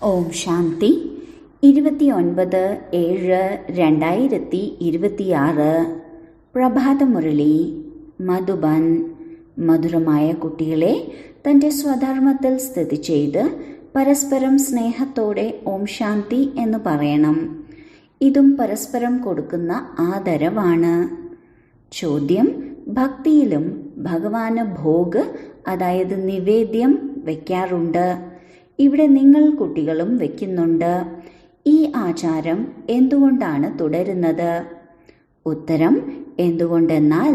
ഓം ശാന്തി. 29/7/2026 പ്രഭാതമുരളി മധുബൻ. മധുരമായ കുട്ടികളെ, തൻ്റെ സ്വധർമ്മത്തിൽ സ്ഥിതി ചെയ്ത് പരസ്പരം സ്നേഹത്തോടെ ഓം ശാന്തി എന്ന് പറയണം. ഇതും പരസ്പരം കൊടുക്കുന്ന ആദരവാണ്. ചോദ്യം: ഭക്തിയിലും ഭഗവാന് ഭോഗ്, അതായത് നിവേദ്യം വയ്ക്കാറുണ്ട്. ഇവിടെ നിങ്ങൾ കുട്ടികളും വയ്ക്കുന്നുണ്ട്. ഈ ആചാരം എന്തുകൊണ്ടാണ് തുടരുന്നത്? ഉത്തരം: എന്തുകൊണ്ടെന്നാൽ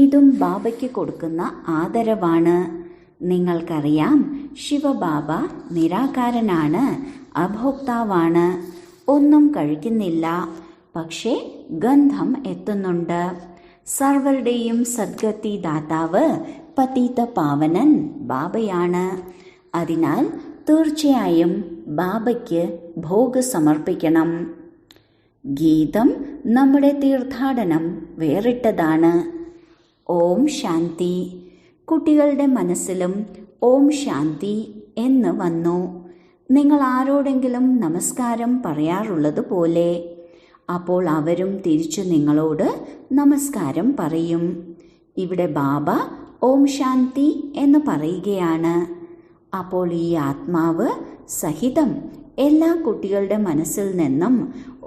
ഇതും ബാബയ്ക്ക് കൊടുക്കുന്ന ആദരവാണ്. നിങ്ങൾക്കറിയാം, ശിവബാബ നിരാകാരനാണ്, അഭോക്താവാണ്, ഒന്നും കഴിക്കുന്നില്ല. പക്ഷേ ഗന്ധം എത്തുന്നുണ്ട്. സർവരുടെയും സദ്ഗതി ദാതാവ് പതിത പാവനൻ ബാബയാണ്. അതിനാൽ തീർച്ചയായും ബാബയ്ക്ക് ഭോഗ് സമർപ്പിക്കണം. ഗീതം: നമ്മുടെ തീർത്ഥാടനം വേറിട്ടതാണ്. ഓം ശാന്തി. കുട്ടികളുടെ മനസ്സിലും ഓം ശാന്തി എന്ന് വന്നു. നിങ്ങൾ ആരോടെങ്കിലും നമസ്കാരം പറയാറുള്ളത് പോലെ. അപ്പോൾ അവരും തിരിച്ചു നിങ്ങളോട് നമസ്കാരം പറയും. ഇവിടെ ബാബ ഓം ശാന്തി എന്ന് പറയുകയാണ്. അപ്പോൾ ഈ ആത്മാവ് സഹിതം എല്ലാ കുട്ടികളുടെ മനസ്സിൽ നിന്നും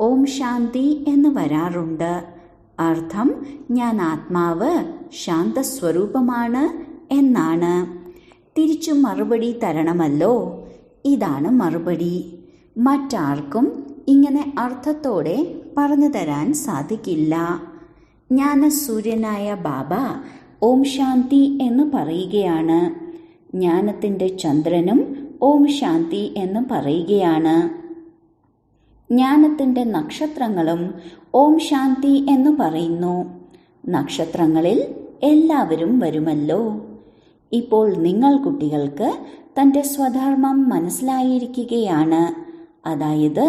ഓം ശാന്തി എന്ന് വരാറുണ്ട്. അർത്ഥം: ഞാൻ ആത്മാവ് ശാന്തസ്വരൂപമാണ് എന്നാണ്. തിരിച്ചു മറുപടി തരണമല്ലോ. ഇതാണ് മറുപടി. മറ്റാർക്കും ഇങ്ങനെ അർത്ഥത്തോടെ പറഞ്ഞു തരാൻ സാധിക്കില്ല. ജ്ഞാനസൂര്യനായ ബാബ ഓം ശാന്തി എന്ന് പറയുകയാണ്. ജ്ഞാനത്തിൻ്റെ ചന്ദ്രനും ഓം ശാന്തി എന്ന് പറയുകയാണ്. ജ്ഞാനത്തിൻ്റെ നക്ഷത്രങ്ങളും ഓം ശാന്തി എന്ന് പറയുന്നു. നക്ഷത്രങ്ങളിൽ എല്ലാവരും വരുമല്ലോ. ഇപ്പോൾ നിങ്ങൾ കുട്ടികൾക്ക് തൻ്റെ സ്വധർമ്മം മനസ്സിലായിരിക്കുകയാണ്. അതായത്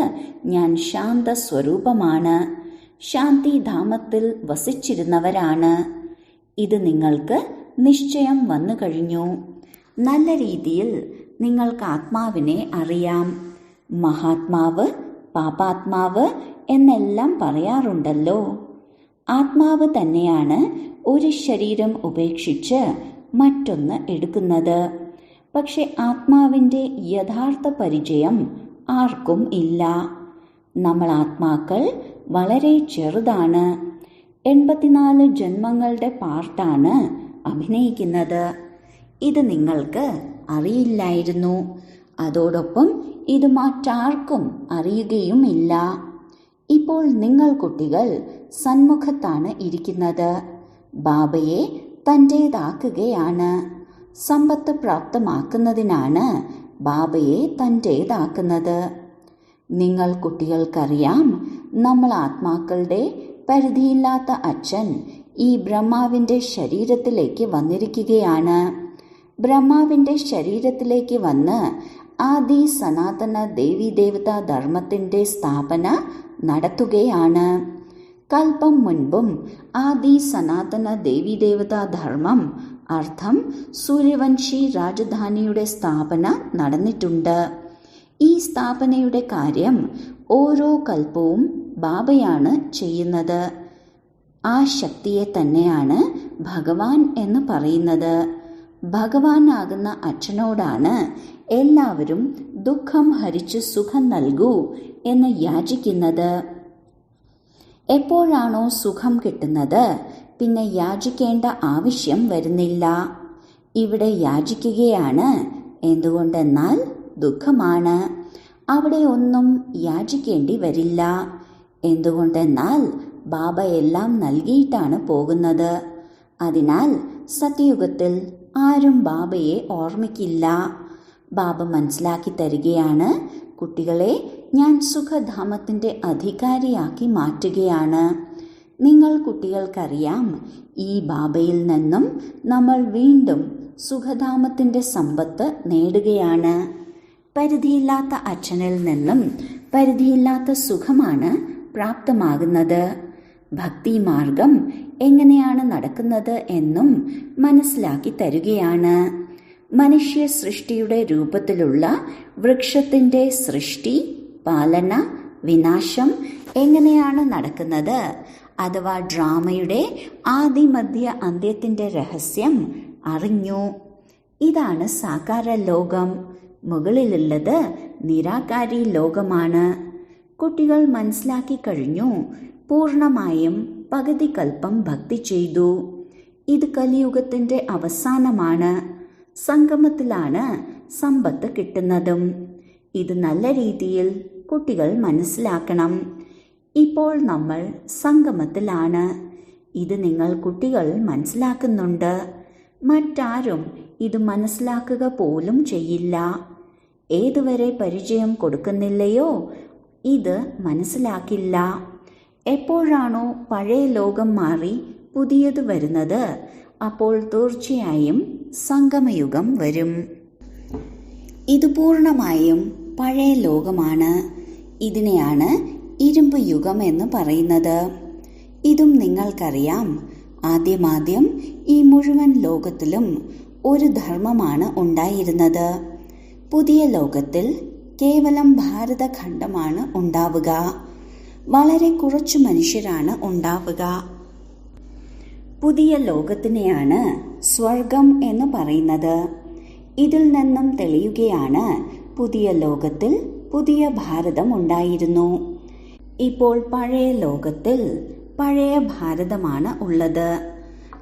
ഞാൻ ശാന്ത സ്വരൂപമാണ്, ശാന്തിധാമത്തിൽ വസിച്ചിരുന്നവരാണ്. ഇത് നിങ്ങൾക്ക് നിശ്ചയം വന്നു കഴിഞ്ഞു. നല്ല രീതിയിൽ നിങ്ങൾക്ക് ആത്മാവിനെ അറിയാം. മഹാത്മാവ്, പാപാത്മാവ് എന്നെല്ലാം പറയാറുണ്ടല്ലോ. ആത്മാവ് തന്നെയാണ് ഒരു ശരീരം ഉപേക്ഷിച്ച് മറ്റൊന്ന് എടുക്കുന്നത്. പക്ഷെ ആത്മാവിൻ്റെ യഥാർത്ഥ പരിചയം ആർക്കും ഇല്ല. നമ്മൾ ആത്മാക്കൾ വളരെ ചെറുതാണ്. 84 ജന്മങ്ങളുടെ പാർട്ടാണ് അഭിനയിക്കുന്നത്. ഇത് നിങ്ങൾക്ക് അറിയില്ലായിരുന്നു. അതോടൊപ്പം ഇത് മറ്റാർക്കും അറിയുകയുമില്ല. ഇപ്പോൾ നിങ്ങൾ കുട്ടികൾ സന്മുഖത്താണ് ഇരിക്കുന്നത്. ബാബയെ തൻ്റേതാക്കുകയാണ്. സമ്പത്ത് പ്രാപ്തമാക്കുന്നതിനാണ് ബാബയെ തൻ്റേതാക്കുന്നത്. നിങ്ങൾ കുട്ടികൾക്കറിയാം, നമ്മൾ ആത്മാക്കളുടെ പരിധിയില്ലാത്ത അച്ഛൻ ഈ ബ്രഹ്മാവിൻ്റെ ശരീരത്തിലേക്ക് വന്നിരിക്കുകയാണ്. ബ്രഹ്മാവിൻ്റെ ശരീരത്തിലേക്ക് വന്ന് ആദി സനാതന ദേവീദേവതാ ധർമ്മത്തിൻ്റെ സ്ഥാപന നടത്തുകയാണ്. കൽപ്പം മുൻപും ആദി സനാതന ദേവീദേവതാ ധർമ്മം, അർത്ഥം സൂര്യവംശി രാജധാനിയുടെ സ്ഥാപന നടന്നിട്ടുണ്ട്. ഈ സ്ഥാപനയുടെ കാര്യം ഓരോ കൽപ്പവും ബാബയാണ് ചെയ്യുന്നത്. ആ ശക്തിയെ തന്നെയാണ് ഭഗവാൻ എന്ന് പറയുന്നത്. ഭഗവാനാകുന്ന അച്ഛനോടാണ് എല്ലാവരും ദുഃഖം ഹരിച്ച് സുഖം നൽകൂ എന്ന് യാചിക്കുന്നത്. എപ്പോഴാണോ സുഖം കിട്ടുന്നത്, പിന്നെ യാചിക്കേണ്ട ആവശ്യം വരുന്നില്ല. ഇവിടെ യാചിക്കുകയാണ്. എന്തുകൊണ്ടെന്നാൽ ദുഃഖമാണ്. അവിടെ ഒന്നും യാചിക്കേണ്ടി വരില്ല. എന്തുകൊണ്ടെന്നാൽ ബാബ എല്ലാം നൽകിയിട്ടാണ് പോകുന്നത്. അതിനാൽ സത്യയുഗത്തിൽ ആരും ബാബയെ ഓർമ്മിക്കില്ല. ബാബ മനസ്സിലാക്കി തരികയാണ്, കുട്ടികളെ ഞാൻ സുഖധാമത്തിൻ്റെ അധികാരിയാക്കി മാറ്റുകയാണ്. നിങ്ങൾ കുട്ടികൾക്കറിയാം, ഈ ബാബയിൽ നിന്നും നമ്മൾ വീണ്ടും സുഖധാമത്തിൻ്റെ സമ്പത്ത് നേടുകയാണ്. പരിധിയില്ലാത്ത അച്ഛനിൽ നിന്നും പരിധിയില്ലാത്ത സുഖമാണ് പ്രാപ്തമാകുന്നത്. ഭക്തിമാർഗം എങ്ങനെയാണ് നടക്കുന്നത് എന്നും മനസ്സിലാക്കി തരുകയാണ്. മനുഷ്യ സൃഷ്ടിയുടെ രൂപത്തിലുള്ള വൃക്ഷത്തിന്റെ സൃഷ്ടി, പാലന, വിനാശം എങ്ങനെയാണ് നടക്കുന്നത്, അഥവാ ഡ്രാമയുടെ ആദിമധ്യ അന്ത്യത്തിന്റെ രഹസ്യം അറിഞ്ഞു. ഇതാണ് സാകാര ലോകം. മുകളിലുള്ളത് നിരാകാരി ലോകമാണ്. കുട്ടികൾ മനസ്സിലാക്കി കഴിഞ്ഞു. പൂർണമായും പകുതി കൽപ്പം ഭക്തി ചെയ്തു. ഇത് കലിയുഗത്തിന്റെ അവസാനമാണ്. സംഗമത്തിലാണ് സമ്പത്ത് കിട്ടുന്നതും. ഇത് നല്ല രീതിയിൽ കുട്ടികൾ മനസ്സിലാക്കണം. ഇപ്പോൾ നമ്മൾ സംഗമത്തിലാണ്. ഇത് നിങ്ങൾ കുട്ടികൾ മനസ്സിലാക്കുന്നുണ്ട്. മറ്റാരും ഇത് മനസ്സിലാക്കുക പോലും ചെയ്യില്ല. ഏതുവരെ പരിചയം കൊടുക്കുന്നില്ലയോ ഇത് മനസ്സിലാക്കില്ല. എപ്പോഴാണോ പഴയ ലോകം മാറി പുതിയത് വരുന്നത്, അപ്പോൾ തീർച്ചയായും സംഗമയുഗം വരും. ഇത് പൂർണമായും പഴയ ലോകമാണ്. ഇതിനെയാണ് ഇരുമ്പ് യുഗം എന്ന് പറയുന്നത്. ഇതും നിങ്ങൾക്കറിയാം. ആദ്യം ഈ മുഴുവൻ ലോകത്തിലും ഒരു ധർമ്മമാണ് ഉണ്ടായിരുന്നത്. പുതിയ ലോകത്തിൽ കേവലം ഭാരതഖണ്ഡമാണ് ഉണ്ടാവുക. വളരെ കുറച്ചു മനുഷ്യരാണ് ഉണ്ടാവുക. പുതിയ ലോകത്തിനെയാണ് സ്വർഗം എന്ന് പറയുന്നത്. ഇതിൽ നിന്നും തെളിയുകയാണ് പുതിയ ലോകത്തിൽ പുതിയ ഭാരതം ഉണ്ടായിരുന്നു. ഇപ്പോൾ പഴയ ലോകത്തിൽ പഴയ ഭാരതമാണ് ഉള്ളത്.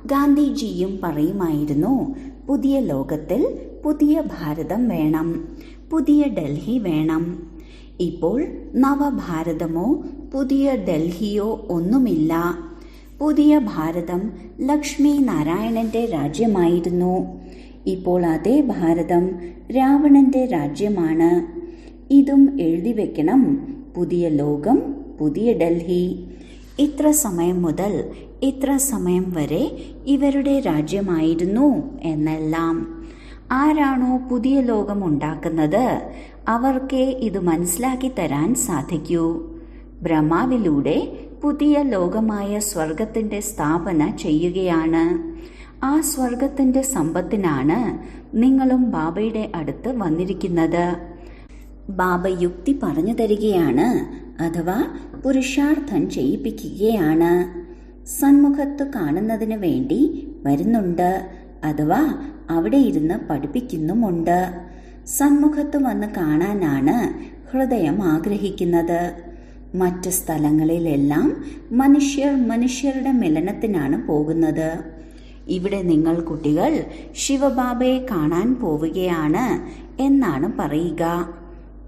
ഗാന്ധിജിയും പറയുമായിരുന്നു, പുതിയ ലോകത്തിൽ പുതിയ ഭാരതം വേണം, പുതിയ ഡൽഹി വേണം. ഇപ്പോൾ നവഭാരതമോ പുതിയ ഡൽഹിയോ ഒന്നുമില്ല. പുതിയ ഭാരതം ലക്ഷ്മി നാരായണന്റെ രാജ്യമായിരുന്നു. ഇപ്പോൾ അതേ ഭാരതം രാവണന്റെ രാജ്യമാണ്. ഇതും എഴുതി വെക്കണം. പുതിയ ലോകം, പുതിയ ഡൽഹി. ഇത്ര സമയം മുതൽ ഇത്ര സമയം വരെ ഇവരുടെ രാജ്യമായിരുന്നു എന്നെല്ലാം. ആരാണോ പുതിയ ലോകം ഉണ്ടാക്കുന്നത് അവർക്കേ ഇത് മനസ്സിലാക്കി തരാൻ സാധിക്കൂ. ബ്രഹ്മാവിലൂടെ പുതിയ ലോകമായ സ്വർഗത്തിന്റെ സ്ഥാപന ചെയ്യുകയാണ്. ആ സ്വർഗത്തിന്റെ സമ്പത്തിനാണ് നിങ്ങളും ബാബയുടെ അടുത്ത് വന്നിരിക്കുന്നത്. ബാബ യുക്തി പറഞ്ഞു തരികയാണ്, അഥവാ പുരുഷാർത്ഥം ചെയ്യിപ്പിക്കുകയാണ്. സന്മുഖത്ത് കാണുന്നതിന് വേണ്ടി വരുന്നുണ്ട്, അഥവാ അവിടെ ഇരുന്ന് പഠിപ്പിക്കുന്നുമുണ്ട്. സന്മുഖത്ത് വന്ന് കാണാനാണ് ഹൃദയം ആഗ്രഹിക്കുന്നത്. മറ്റ് സ്ഥലങ്ങളിലെല്ലാം മനുഷ്യരുടെ മിലനത്തിനാണ് പോകുന്നത്. ഇവിടെ നിങ്ങൾ കുട്ടികൾ ശിവബാബയെ കാണാൻ പോവുകയാണ് എന്നാണ് പറയുക.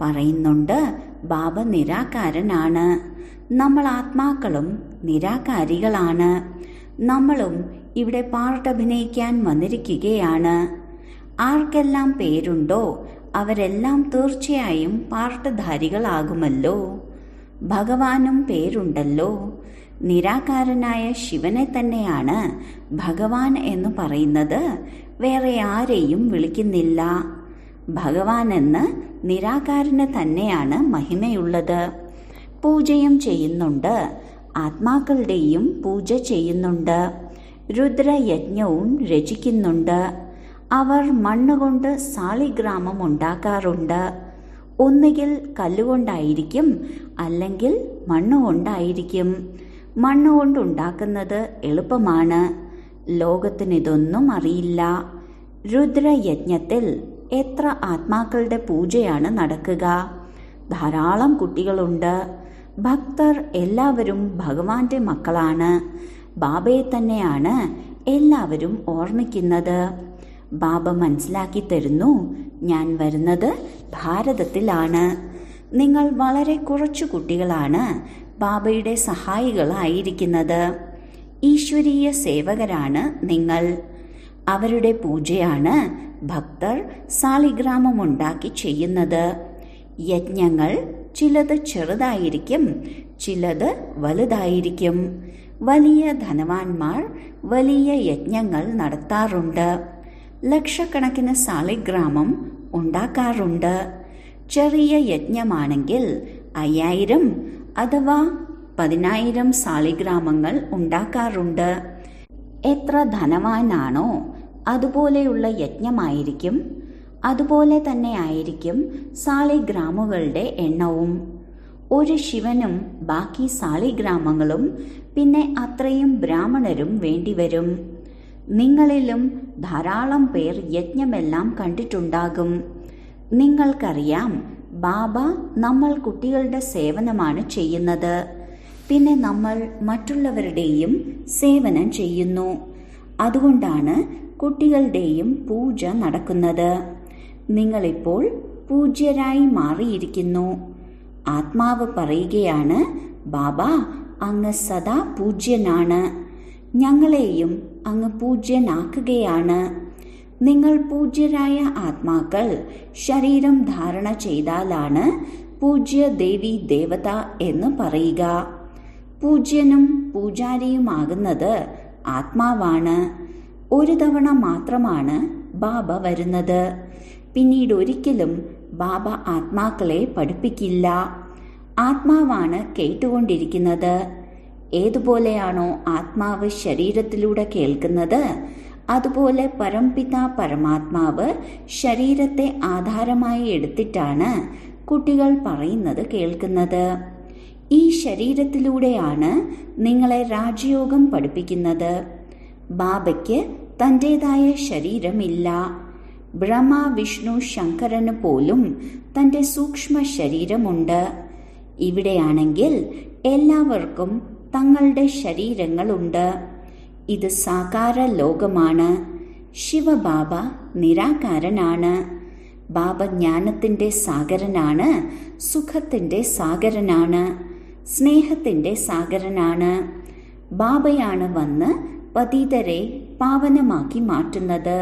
പറയുന്നുണ്ട് ബാബ നിരാകാരനാണ്. നമ്മൾ ആത്മാക്കളും നിരാകാരികളാണ്. നമ്മളും ഇവിടെ പാർട്ടഭിനയിക്കാൻ വന്നിരിക്കുകയാണ്. ആർക്കെല്ലാം പേരുണ്ടോ അവരെല്ലാം തീർച്ചയായും പാർട്ടധാരികളാകുമല്ലോ. ഭഗവാനും പേരുണ്ടല്ലോ. നിരാകാരനായ ശിവനെ തന്നെയാണ് ഭഗവാൻ എന്ന് പറയുന്നത്. വേറെ ആരെയും വിളിക്കുന്നില്ല. ഭഗവാൻ എന്ന് നിരാകാരന് തന്നെയാണ് മഹിമയുള്ളത്. പൂജയും ചെയ്യുന്നുണ്ട്. ആത്മാക്കളുടെയും പൂജ ചെയ്യുന്നുണ്ട്. രുദ്രയജ്ഞവും രചിക്കുന്നുണ്ട്. അവർ മണ്ണുകൊണ്ട് സാളിഗ്രാമം ഉണ്ടാക്കാറുണ്ട്. ഒന്നുകിൽ കല്ലുകൊണ്ടായിരിക്കും, അല്ലെങ്കിൽ മണ്ണുകൊണ്ടായിരിക്കും. മണ്ണുകൊണ്ടുണ്ടാക്കുന്നത് എളുപ്പമാണ്. ലോകത്തിനിതൊന്നും അറിയില്ല. രുദ്രയജ്ഞത്തിൽ എത്ര ആത്മാക്കളുടെ പൂജയാണ് നടക്കുക. ധാരാളം കുട്ടികളുണ്ട്. ഭക്തർ എല്ലാവരും ഭഗവാന്റെ മക്കളാണ്. ബാബയെ തന്നെയാണ് എല്ലാവരും ഓർമ്മിക്കുന്നത്. ബാബ മനസ്സിലാക്കി തരുന്നു, ഞാൻ വരുന്നത് ഭാരതത്തിലാണ്. നിങ്ങൾ വളരെ കുറച്ചു കുട്ടികളാണ് ബാബയുടെ സഹായികളായിരിക്കുന്നത്. ഈശ്വരീയ സേവകരാണ് നിങ്ങൾ. അവരുടെ പൂജയാണ് ഭക്തർ സാളിഗ്രാമമുണ്ടാക്കി ചെയ്യുന്നത്. യജ്ഞങ്ങൾ ചിലത് ചെറുതായിരിക്കും, ചിലത് വലുതായിരിക്കും. വലിയ ധനവാന്മാർ വലിയ യജ്ഞങ്ങൾ നടത്താറുണ്ട്. ലക്ഷക്കണക്കിന് സാളിഗ്രാമം ഉണ്ടാക്കാറുണ്ട്. ചെറിയ യജ്ഞമാണെങ്കിൽ 5000 അഥവാ 10000 സാളിഗ്രാമങ്ങൾ ഉണ്ടാക്കാറുണ്ട്. എത്ര ധനവാനാണോ അതുപോലെയുള്ള യജ്ഞമായിരിക്കും. അതുപോലെ തന്നെ ആയിരിക്കും സാളിഗ്രാമുകളുടെ എണ്ണവും. ഒരു ശിവനും ബാക്കി സാളിഗ്രാമങ്ങളും പിന്നെ അത്രയും ബ്രാഹ്മണരും വേണ്ടിവരും. നിങ്ങളിലും ധാരാളം പേർ യജ്ഞമെല്ലാം കണ്ടിട്ടുണ്ടാകും. നിങ്ങൾക്കറിയാം, ബാബ നമ്മൾ കുട്ടികളുടെ സേവനമാണ് ചെയ്യുന്നത്. പിന്നെ നമ്മൾ മറ്റുള്ളവരുടെയും സേവനം ചെയ്യുന്നു. അതുകൊണ്ടാണ് കുട്ടികളുടെയും പൂജ നടക്കുന്നത്. നിങ്ങളിപ്പോൾ പൂജ്യരായി മാറിയിരിക്കുന്നു. ആത്മാവ് പറയുകയാണ്, ബാബ അങ്ങ് സദാ പൂജ്യനാണ്. ഞങ്ങളെയും അങ്ങ് പൂജ്യനാക്കുകയാണ്. നിങ്ങൾ പൂജ്യരായ ആത്മാക്കൾ ശരീരം ധാരണ ചെയ്താലാണ് പൂജ്യ ദേവി ദേവത എന്ന് പറയുക. പൂജ്യനും പൂജാരിയുമാകുന്നത് ആത്മാവാണ്. ഒരു തവണ മാത്രമാണ് ബാബ വരുന്നത്. പിന്നീട് ഒരിക്കലും ബാബ ആത്മാക്കളെ പഠിപ്പിക്കില്ല. ആത്മാവാണ് കേട്ടുകൊണ്ടിരിക്കുന്നത്. ഏതുപോലെയാണോ ആത്മാവ് ശരീരത്തിലൂടെ കേൾക്കുന്നത്, അതുപോലെ പരംപിത പരമാത്മാവ് ശരീരത്തെ ആധാരമായി എടുത്തിട്ടാണ് കുട്ടികൾ പറയുന്നത് കേൾക്കുന്നത്. ഈ ശരീരത്തിലൂടെയാണ് നിങ്ങളെ രാജയോഗം പഠിപ്പിക്കുന്നത്. ബാബയ്ക്ക് തൻ്റെതായ ശരീരമില്ല. ബ്രഹ്മ വിഷ്ണു ശങ്കരന് പോലും തൻ്റെ സൂക്ഷ്മ ശരീരമുണ്ട്. ഇവിടെയാണെങ്കിൽ എല്ലാവർക്കും തങ്ങളുടെ ശരീരങ്ങളുണ്ട്. ഇത് സാകാര ലോകമാണ്. ശിവബാബ നിരാകാരനാണ്. ബാബ ജ്ഞാനത്തിൻ്റെ സാഗരനാണ്, സുഖത്തിൻ്റെ സാഗരനാണ്, സ്നേഹത്തിൻ്റെ സാഗരനാണ്. ബാബയാണ് വന്ന് പതിതരെ പാവനമാക്കി മാറ്റുന്നത്.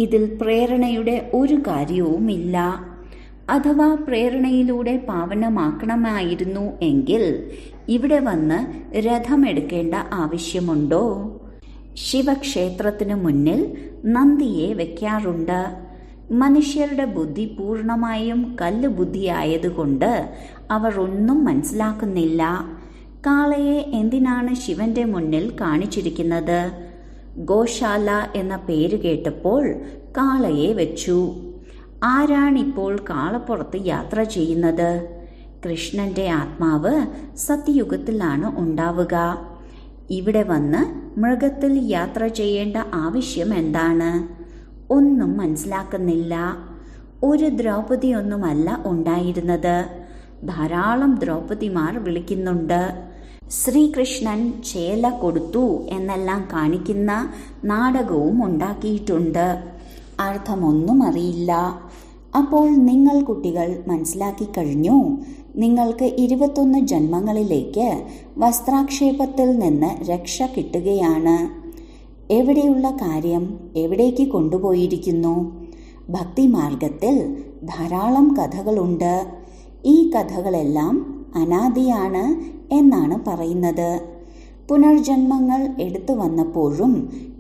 ഇതിൽ പ്രേരണയുടെ ഒരു കാര്യവുമില്ല. അഥവാ പ്രേരണയിലൂടെ പാവനമാക്കണമായിരുന്നു എങ്കിൽ ഇവിടെ വന്ന് രഥമെടുക്കേണ്ട ആവശ്യമുണ്ടോ? ശിവക്ഷേത്രത്തിനു മുന്നിൽ നന്ദിയെ വെക്കാറുണ്ട്. മനുഷ്യരുടെ ബുദ്ധി പൂർണ്ണമായും കല്ല് ബുദ്ധിയായതുകൊണ്ട് അവർ ഒന്നും മനസ്സിലാക്കുന്നില്ല. കാളയെ എന്തിനാണ് ശിവന്റെ മുന്നിൽ കാണിച്ചിരിക്കുന്നത്? ഗോശാല എന്ന പേര് കേട്ടപ്പോൾ കാളയെ വെച്ചു. ആരാണിപ്പോൾ കാളപ്പുറത്ത് യാത്ര ചെയ്യുന്നത്? കൃഷ്ണന്റെ ആത്മാവ് സത്യയുഗത്തിലാണ് ഉണ്ടാവുക. ഇവിടെ വന്ന് മൃഗത്തിൽ യാത്ര ചെയ്യേണ്ട ആവശ്യം എന്താണ്? ഒന്നും മനസ്സിലാക്കുന്നില്ല. ഒരു ദ്രൗപദിയൊന്നുമല്ല ഉണ്ടായിരുന്നത്. ധാരാളം ദ്രൗപദിമാർ വിളിക്കുന്നുണ്ട്. ശ്രീകൃഷ്ണൻ ചേല കൊടുത്തു എന്നെല്ലാം കാണിക്കുന്ന നാടകവും ഉണ്ടാക്കിയിട്ടുണ്ട്. അർത്ഥമൊന്നും അറിയില്ല. അപ്പോൾ നിങ്ങൾ കുട്ടികൾ മനസ്സിലാക്കി കഴിഞ്ഞു. നിങ്ങൾക്ക് 21 ജന്മങ്ങളിലേക്ക് വസ്ത്രാക്ഷേപത്തിൽ നിന്ന് രക്ഷ കിട്ടുകയാണ്. എവിടെയുള്ള കാര്യം എവിടേക്ക് കൊണ്ടുപോയിരിക്കുന്നു? ഭക്തിമാർഗത്തിൽ ധാരാളം കഥകളുണ്ട്. ഈ കഥകളെല്ലാം അനാദിയാണ് എന്നാണ് പറയുന്നത്. പുനർജന്മങ്ങൾ എടുത്തു വന്നപ്പോഴും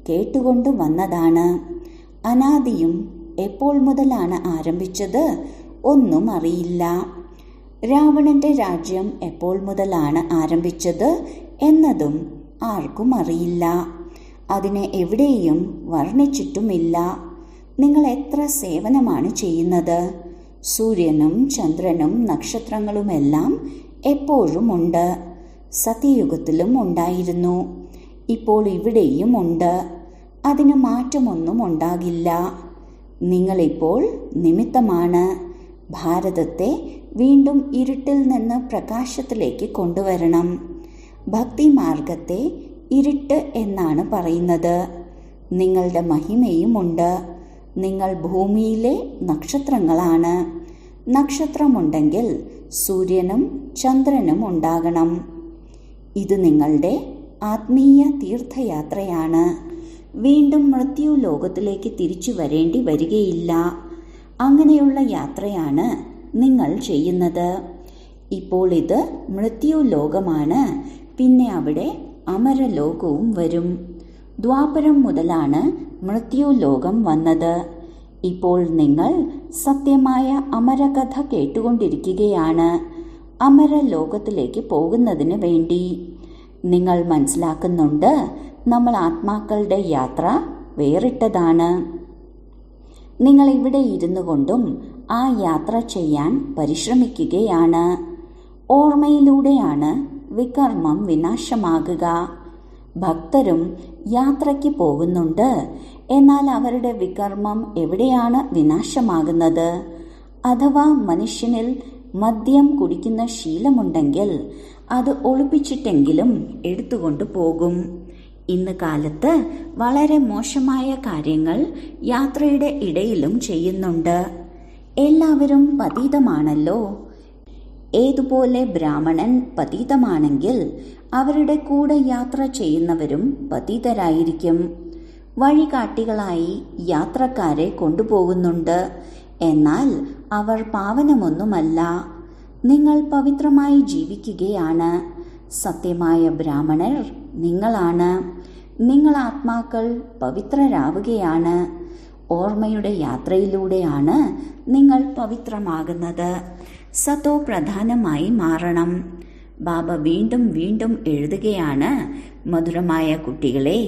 കേട്ടുകൊണ്ട് വന്നതാണ്. അനാദിയും എപ്പോൾ മുതലാണ് ആരംഭിച്ചത്? ഒന്നും അറിയില്ല. രാവണന്റെ രാജ്യം എപ്പോൾ മുതലാണ് ആരംഭിച്ചത് എന്നതും ആർക്കും അറിയില്ല. അതിനെ എവിടെയും വർണ്ണിച്ചിട്ടുമില്ല. നിങ്ങൾ എത്ര സേവനമാണ് ചെയ്യുന്നത്? സൂര്യനും ചന്ദ്രനും നക്ഷത്രങ്ങളുമെല്ലാം എപ്പോഴും ഉണ്ട്. സത്യയുഗത്തിലും ഉണ്ടായിരുന്നു. ഇപ്പോൾ ഇവിടെയും ഉണ്ട്. അതിന് മാറ്റമൊന്നും ഉണ്ടാകില്ല. നിങ്ങളിപ്പോൾ നിമിത്തമാണ്. ഭാരതത്തെ വീണ്ടും ഇരുട്ടിൽ നിന്ന് പ്രകാശത്തിലേക്ക് കൊണ്ടുവരണം. ഭക്തിമാർഗത്തെ ഇരുട്ട് എന്നാണ് പറയുന്നത്. നിങ്ങളുടെ മഹിമയുമുണ്ട്. നിങ്ങൾ ഭൂമിയിലെ നക്ഷത്രങ്ങളാണ്. നക്ഷത്രമുണ്ടെങ്കിൽ സൂര്യനും ചന്ദ്രനും ഉണ്ടാകണം. ഇത് നിങ്ങളുടെ ആത്മീയ തീർത്ഥയാത്രയാണ്. വീണ്ടും മൃത്യു ലോകത്തിലേക്ക് തിരിച്ചു വരേണ്ടി വരികയില്ല. അങ്ങനെയുള്ള യാത്രയാണ് നിങ്ങൾ ചെയ്യുന്നത്. ഇപ്പോൾ ഇത് മൃത്യു ലോകമാണ്. പിന്നെ അവിടെ അമരലോകവും വരും. ദ്വാപരം മുതലാണ് മൃത്യു ലോകം വന്നത്. ഇപ്പോൾ നിങ്ങൾ സത്യമായ അമരകഥ കേട്ടുകൊണ്ടിരിക്കുകയാണ്. അമരലോകത്തിലേക്ക് പോകുന്നതിന് വേണ്ടി നിങ്ങൾ മനസ്സിലാക്കുന്നുണ്ട്. നമ്മൾ ആത്മാക്കളുടെ യാത്ര വേറിട്ടതാണ്. നിങ്ങൾ ഇവിടെ ഇരുന്നു കൊണ്ടും ആ യാത്ര ചെയ്യാൻ പരിശ്രമിക്കുകയാണ്. ഓർമ്മയിലൂടെയാണ് വികർമ്മം വിനാശമാകുക. ഭക്തരും യാത്രയ്ക്ക് പോകുന്നുണ്ട്. എന്നാൽ അവരുടെ വികർമ്മം എവിടെയാണ് വിനാശമാകുന്നത്? അഥവാ മനുഷ്യനിൽ മദ്യം കുടിക്കുന്ന ശീലമുണ്ടെങ്കിൽ അത് ഒളിപ്പിച്ചിട്ടെങ്കിലും എടുത്തുകൊണ്ടു പോകും. ഇന്ന് കാലത്ത് വളരെ മോശമായ കാര്യങ്ങൾ യാത്രയുടെ ഇടയിലും ചെയ്യുന്നുണ്ട്. എല്ലാവരും പതീതമാണല്ലോ. ഏതുപോലെ ബ്രാഹ്മണൻ പതീതമാണെങ്കിൽ അവരുടെ കൂടെ യാത്ര ചെയ്യുന്നവരും പതീതരായിരിക്കും. വഴികാട്ടികളായി യാത്രക്കാരെ കൊണ്ടുപോകുന്നുണ്ട്. എന്നാൽ അവർ പാവനമൊന്നുമല്ല. നിങ്ങൾ പവിത്രമായി ജീവിക്കുകയാണ്. സത്യമായ ബ്രാഹ്മണർ നിങ്ങളാണ്. നിങ്ങൾ ആത്മാക്കൾ പവിത്രരാവുകയാണ്. ഓർമ്മയുടെ യാത്രയിലൂടെയാണ് നിങ്ങൾ പവിത്രമാകുന്നത്. സത്തോ പ്രധാനമായി മാറണം. ബാബ വീണ്ടും വീണ്ടും എഴുതുകയാണ്, മധുരമായ കുട്ടികളെ,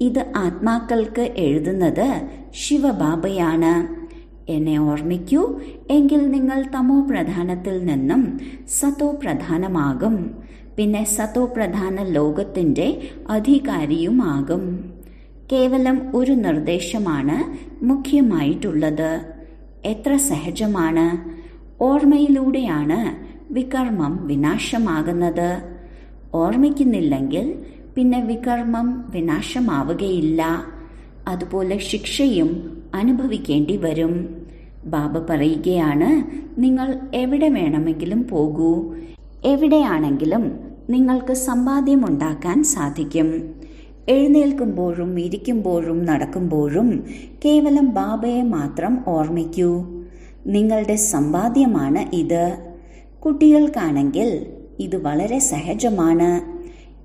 ഇത് ആത്മാക്കൾക്ക് എഴുതുന്നത് ശിവബാബയാണ്. എന്നെ ഓർമ്മിക്കൂ, എങ്കിൽ നിങ്ങൾ തമോ പ്രധാനത്തിൽ നിന്നും സത്തോ പ്രധാനമാകും. പിന്നെ സത്തോ പ്രധാന ലോകത്തിൻ്റെ അധികാരിയുമാകും. കേവലം ഒരു നിർദ്ദേശമാണ് മുഖ്യമായിട്ടുള്ളത്. എത്ര സഹജമാണ്! ഓർമ്മയിലൂടെയാണ് വികർമ്മം വിനാശമാകുന്നത്. ഓർമ്മിക്കുന്നില്ലെങ്കിൽ പിന്നെ വികർമ്മം വിനാശമാവുകയില്ല. അതുപോലെ ശിക്ഷയും അനുഭവിക്കേണ്ടി വരും. ബാബ പറയുകയാണ്, നിങ്ങൾ എവിടെ വേണമെങ്കിലും പോകൂ. എവിടെയാണെങ്കിലും നിങ്ങൾക്ക് സമ്പാദ്യമുണ്ടാക്കാൻ സാധിക്കും. എഴുന്നേൽക്കുമ്പോഴും ഇരിക്കുമ്പോഴും നടക്കുമ്പോഴും കേവലം ബാബയെ മാത്രം ഓർമ്മിക്കൂ. നിങ്ങളുടെ സമ്പാദ്യമാണ് ഇത്. കുട്ടികൾക്കാണെങ്കിൽ ഇത് വളരെ സഹജമാണ്.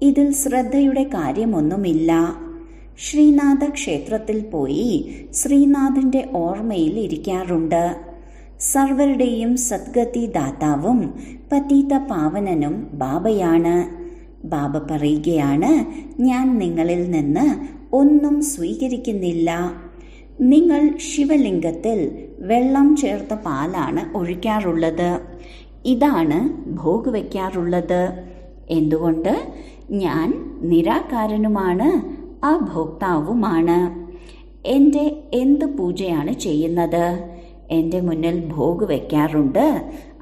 ഇതിൽ ശ്രദ്ധയുടെ കാര്യമൊന്നുമില്ല. ശ്രീനാഥ ക്ഷേത്രത്തിൽ പോയി ശ്രീനാഥിന്റെ ഓർമ്മയിൽ ഇരിക്കാറുണ്ട്. സർവരുടെയും സദ്ഗതി ദാതാവും പതീത പാവനനും ബാബയാണ്. ബാബ പറയുകയാണ്, ഞാൻ നിങ്ങളിൽ നിന്ന് ഒന്നും സ്വീകരിക്കുന്നില്ല. നിങ്ങൾ ശിവലിംഗത്തിൽ വെള്ളം ചേർത്ത പാലാണ് ഒഴിക്കാറുള്ളത്. ഇതാണ് ഭോഗ് വയ്ക്കാറുള്ളത്. എന്തുകൊണ്ട്? ഞാൻ നിരാകാരനുമാണ്, അഭോക്താവുമാണ്. എൻ്റെ എന്ത് പൂജയാണ് ചെയ്യുന്നത്? എൻ്റെ മുന്നിൽ ഭോഗ് വയ്ക്കാറുണ്ട്.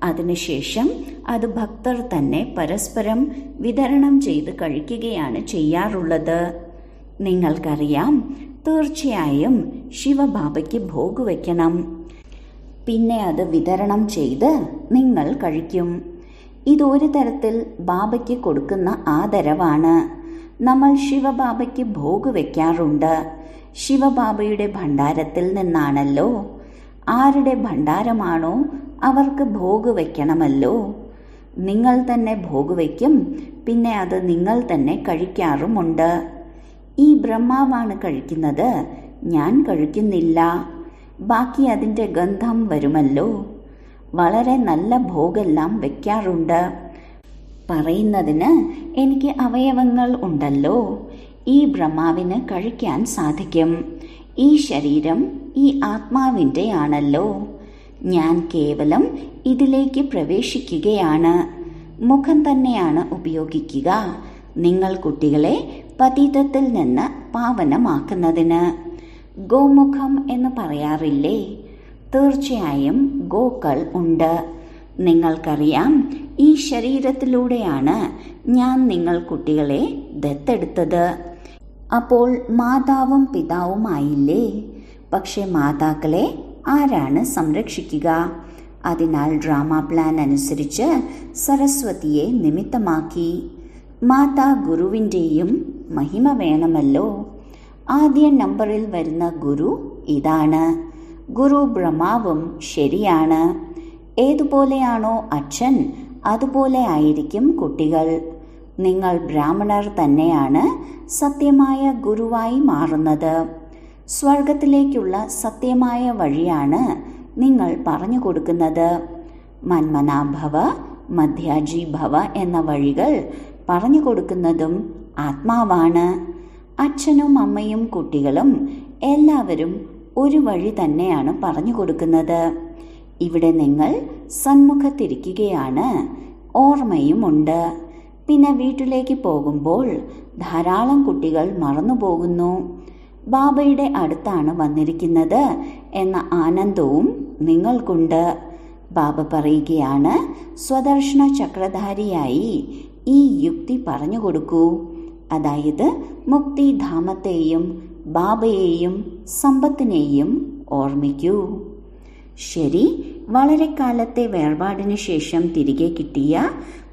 അതിനുശേഷം അത് ഭക്തർ തന്നെ പരസ്പരം വിതരണം ചെയ്ത് കഴിക്കുകയാണ് ചെയ്യാറുള്ളത്. നിങ്ങൾക്കറിയാം, തീർച്ചയായും ശിവബാബയ്ക്ക് ഭോഗ് വയ്ക്കണം. പിന്നെ അത് വിതരണം ചെയ്ത് നിങ്ങൾ കഴിക്കും. ഇതൊരു തരത്തിൽ ബാബയ്ക്ക് കൊടുക്കുന്ന ആദരവാണ്. നമ്മൾ ശിവബാബയ്ക്ക് ഭോഗ് വയ്ക്കാറുണ്ട്. ശിവബാബയുടെ ഭണ്ഡാരത്തിൽ നിന്നാണല്ലോ. ആരുടെ ഭണ്ഡാരമാണോ അവർക്ക് ഭോഗ് വയ്ക്കണമല്ലോ. നിങ്ങൾ തന്നെ ഭോഗ് വയ്ക്കും. പിന്നെ അത് നിങ്ങൾ തന്നെ കഴിക്കാറുമുണ്ട്. ഈ ബ്രഹ്മാവാണ് കഴിക്കുന്നത്, ഞാൻ കഴിക്കുന്നില്ല. ബാക്കി അതിൻ്റെ ഗന്ധം വരുമല്ലോ. വളരെ നല്ല ഭോഗെല്ലാം വയ്ക്കാറുണ്ട്. പറയുന്നതിന് എനിക്ക് അവയവങ്ങൾ ഉണ്ടല്ലോ. ഈ ബ്രഹ്മാവിന് കഴിക്കാൻ സാധിക്കും. ഈ ശരീരം ഈ ആത്മാവിൻ്റെ ആണല്ലോ. ഞാൻ കേവലം ഇതിലേക്ക് പ്രവേശിക്കുകയാണ്. മുഖം തന്നെയാണ് ഉപയോഗിക്കുക. നിങ്ങൾ കുട്ടികളെ പതീതത്തിൽ നിന്ന് പാവനമാക്കുന്നതിന്. ഗോമുഖം എന്ന് പറയാറില്ലേ? തീർച്ചയായും ഗോക്കൾ ഉണ്ട്. നിങ്ങൾക്കറിയാം, ഈ ശരീരത്തിലൂടെയാണ് ഞാൻ നിങ്ങൾ കുട്ടികളെ ദത്തെടുത്തത്. അപ്പോൾ മാതാവും പിതാവുമായില്ലേ? പക്ഷെ മാതാക്കളെ ആരാണ് സംരക്ഷിക്കുക? അതിനാൽ ഡ്രാമ പ്ലാൻ അനുസരിച്ച് സരസ്വതിയെ നിമിത്തമാക്കി. മാതാ ഗുരുവിൻ്റെയും മഹിമ വേണമല്ലോ. ആദ്യ നമ്പറിൽ വരുന്ന ഗുരു ഇതാണ്. ഗുരു ബ്രഹ്മാവും ശരിയാണ്. ഏതുപോലെയാണോ അച്ഛൻ, അതുപോലെ ആയിരിക്കും കുട്ടികൾ. നിങ്ങൾ ബ്രാഹ്മണർ തന്നെയാണ് സത്യമായ ഗുരുവായി മാറുന്നത്. സ്വർഗത്തിലേക്കുള്ള സത്യമായ വഴിയാണ് നിങ്ങൾ പറഞ്ഞു കൊടുക്കുന്നത്. മന്മനാഭവ, മധ്യാജി ഭവ എന്ന വഴികൾ പറഞ്ഞു കൊടുക്കുന്നതും ആത്മാവാണ്. അച്ഛനും അമ്മയും കുട്ടികളും എല്ലാവരും ഒരു വഴി തന്നെയാണ് പറഞ്ഞു കൊടുക്കുന്നത്. ഇവിടെ നിങ്ങൾ സന്മുഖത്തിരിക്കുകയാണ്, ഓർമ്മയുമുണ്ട്. പിന്നെ വീട്ടിലേക്ക് പോകുമ്പോൾ ധാരാളം കുട്ടികൾ മറന്നുപോകുന്നു. ബാബയുടെ അടുത്താണ് വന്നിരിക്കുന്നത് എന്ന ആനന്ദവും നിങ്ങൾക്കുണ്ട്. ബാബ പറയുകയാണ്, സ്വദർശന ചക്രധാരിയായി ഈ യുക്തി പറഞ്ഞു കൊടുക്കൂ. അതായത് മുക്തിധാമത്തെയും ബാബയെയും സമ്പത്തിനെയും ഓർമ്മിക്കൂ. ശരി, വളരെ കാലത്തെ വേർപാടിന് ശേഷം തിരികെ കിട്ടിയ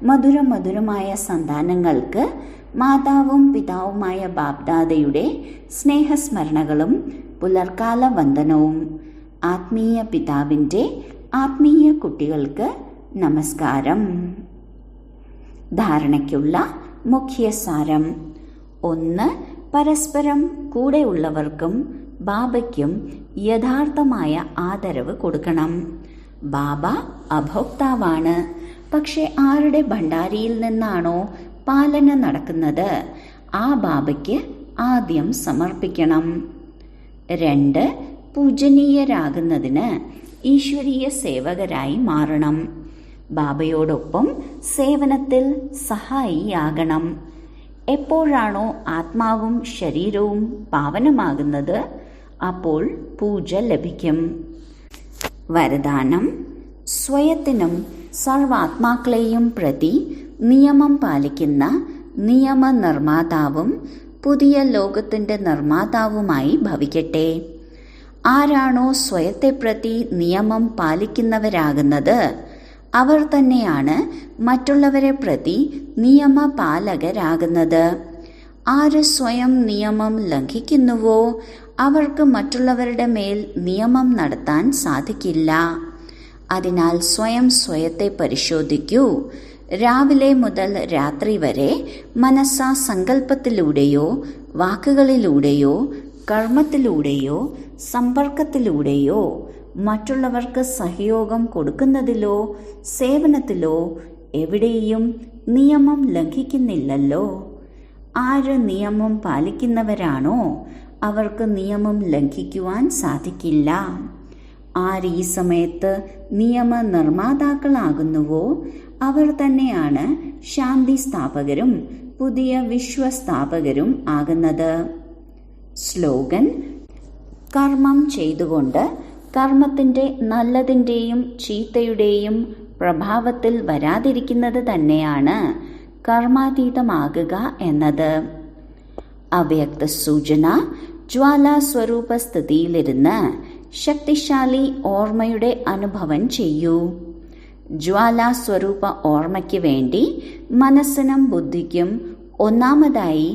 മധുരമായ സന്താനങ്ങൾക്ക് മാതാവും പിതാവുമായ ബാബ്ദാദയുടെ സ്നേഹസ്മരണകളും പുലർക്കാല വന്ദനവും. ആത്മീയ പിതാവിൻ്റെ ആത്മീയ കുട്ടികൾക്ക് നമസ്കാരം. ധാരണയ്ക്കുള്ള മുഖ്യസാരം: 1. പരസ്പരം കൂടെയുള്ളവർക്കും ബാബയ്ക്കും യഥാർത്ഥമായ ആദരവ് കൊടുക്കണം. ബാബ അഭോക്താവാണ്. പക്ഷെ ആരുടെ ഭണ്ഡാരിയിൽ നിന്നാണോ പാലന നടക്കുന്നത് ആ ബാബയ്ക്ക് ആദ്യം സമർപ്പിക്കണം. 2. പൂജനീയരാകുന്നതിന് ഈശ്വരീയ സേവകരായി മാറണം. ബാബയോടൊപ്പം സേവനത്തിൽ സഹായിയാകണം. എപ്പോഴാണോ ആത്മാവും ശരീരവും പാവനമാകുന്നത് അപ്പോൾ പൂജ ലഭിക്കും. വരദാനം: സ്വയത്തിനും സർവാത്മാക്കളെയും പ്രതി നിയമം പാലിക്കുന്ന നിയമനിർമ്മാതാവും പുതിയ ലോകത്തിന്റെ നിർമ്മാതാവുമായി ഭവിക്കട്ടെ. ആരാണോ സ്വയത്തെ പ്രതി നിയമം പാലിക്കുന്നവരാകുന്നത് അവർ തന്നെയാണ് മറ്റുള്ളവരെ പ്രതി നിയമപാലകരാകുന്നത്. ആര് സ്വയം നിയമം ലംഘിക്കുന്നുവോ അവർക്ക് മറ്റുള്ളവരുടെ മേൽ നിയമം നടത്താൻ സാധിക്കില്ല. അതിനാൽ സ്വയത്തെ പരിശോധിക്കൂ. രാവിലെ മുതൽ രാത്രി വരെ മനസ്സാ സങ്കല്പത്തിലൂടെയോ വാക്കുകളിലൂടെയോ കർമ്മത്തിലൂടെയോ സമ്പർക്കത്തിലൂടെയോ മറ്റുള്ളവർക്ക് സഹയോഗം കൊടുക്കുന്നതിലോ സേവനത്തിലോ എവിടെയും നിയമം ലംഘിക്കുന്നില്ലല്ലോ. ആര് നിയമം പാലിക്കുന്നവരാണോ അവർക്ക് നിയമം ലംഘിക്കുവാൻ സാധിക്കില്ല. ആര് ഈ സമയത്ത് നിയമനിർമ്മാതാക്കളാകുന്നുവോ അവർ തന്നെയാണ് ശാന്തി സ്ഥാപകരും പുതിയ വിശ്വസ്ഥാപകരും ആകുന്നത്. സ്ലോഗൻ: കർമ്മം ചെയ്തുകൊണ്ട് കർമ്മത്തിന്റെ നല്ലതിൻ്റെയും ചീത്തയുടെയും പ്രഭാവത്തിൽ വരാതിരിക്കുന്നത് തന്നെയാണ് കർമാതീതമാകുക എന്നത്. അവ്യക്ത സൂചന: ജ്വാലാസ്വരൂപ സ്ഥിതിയിലിരുന്ന് ശക്തിശാലി ഓർമ്മയുടെ അനുഭവം ചെയ്യൂ. ജ്വാലാസ്വരൂപ ഓർമ്മയ്ക്ക് വേണ്ടി മനസ്സിനും ബുദ്ധിക്കും ഒന്നാമതായി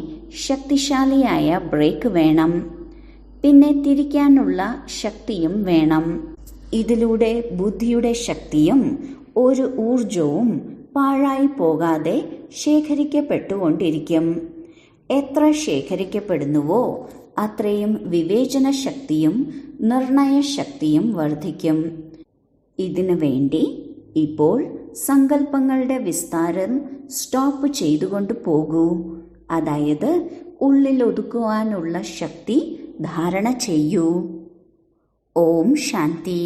ശക്തിശാലിയായ ബ്രേക്ക് വേണം. പിന്നെ തിരിക്കാനുള്ള ശക്തിയും വേണം. ഇതിലൂടെ ബുദ്ധിയുടെ ശക്തിയും ഒരു ഊർജവും പാഴായി പോകാതെ ശേഖരിക്കപ്പെട്ടുകൊണ്ടിരിക്കും. എത്ര ശേഖരിക്കപ്പെടുന്നുവോ അത്രയും വിവേചന ശക്തിയും നിർണയശക്തിയും വർദ്ധിക്കും. ഇതിനു വേണ്ടി ഇപ്പോൾ സങ്കല്പങ്ങളുടെ വിസ്താരം സ്റ്റോപ്പ് ചെയ്തുകൊണ്ട് പോകൂ. അതായത് ഉള്ളിൽ ഒതുക്കുവാനുള്ള ശക്തി ധാരണ ചെയ്യൂ. ഓം ശാന്തി.